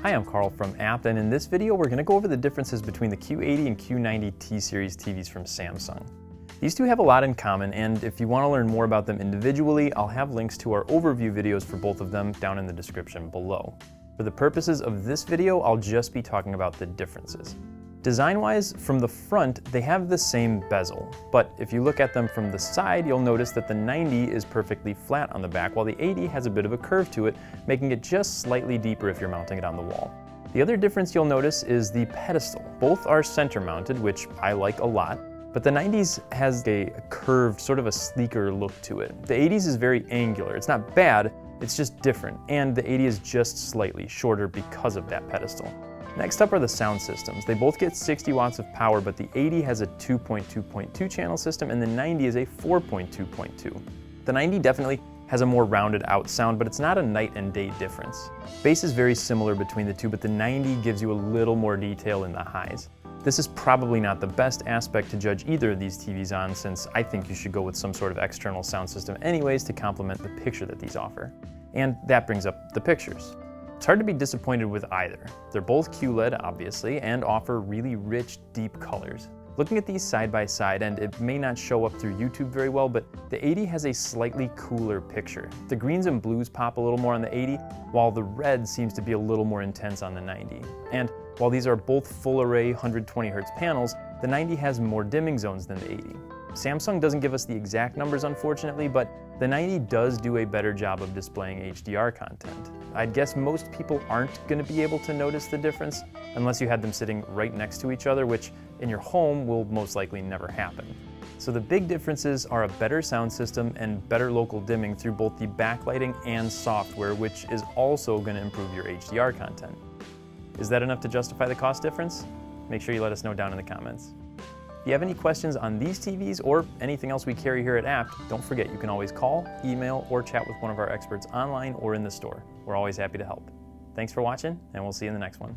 Hi, I'm Carl from Apt, and in this video we're going to go over the differences between the Q80 and Q90T series TVs from Samsung. These two have a lot in common, and if you want to learn more about them individually, I'll have links to our overview videos for both of them down in the description below. For the purposes of this video, I'll just be talking about the differences. Design-wise, from the front, they have the same bezel, but if you look at them from the side, you'll notice that the 90 is perfectly flat on the back, while the 80 has a bit of a curve to it, making it just slightly deeper if you're mounting it on the wall. The other difference you'll notice is the pedestal. Both are center-mounted, which I like a lot, but the 90s has a curved, sort of a sleeker look to it. The 80s is very angular. It's not bad, it's just different, and the 80 is just slightly shorter because of that pedestal. Next up are the sound systems. They both get 60 watts of power, but the 80 has a 2.2.2 channel system and the 90 is a 4.2.2. The 90 definitely has a more rounded out sound, but it's not a night and day difference. Bass is very similar between the two, but the 90 gives you a little more detail in the highs. This is probably not the best aspect to judge either of these TVs on, since I think you should go with some sort of external sound system anyways to complement the picture that these offer. And that brings up the pictures. It's hard to be disappointed with either. They're both QLED, obviously, and offer really rich, deep colors. Looking at these side by side, and it may not show up through YouTube very well, but the 80 has a slightly cooler picture. The greens and blues pop a little more on the 80, while the red seems to be a little more intense on the 90. And while these are both full array 120 Hz panels, the 90 has more dimming zones than the 80. Samsung doesn't give us the exact numbers, unfortunately, but the 90 does do a better job of displaying HDR content. I'd guess most people aren't going to be able to notice the difference unless you had them sitting right next to each other, which in your home will most likely never happen. So the big differences are a better sound system and better local dimming through both the backlighting and software, which is also going to improve your HDR content. Is that enough to justify the cost difference? Make sure you let us know down in the comments. If you have any questions on these TVs or anything else we carry here at Apt, don't forget you can always call, email, or chat with one of our experts online or in the store. We're always happy to help. Thanks for watching, and we'll see you in the next one.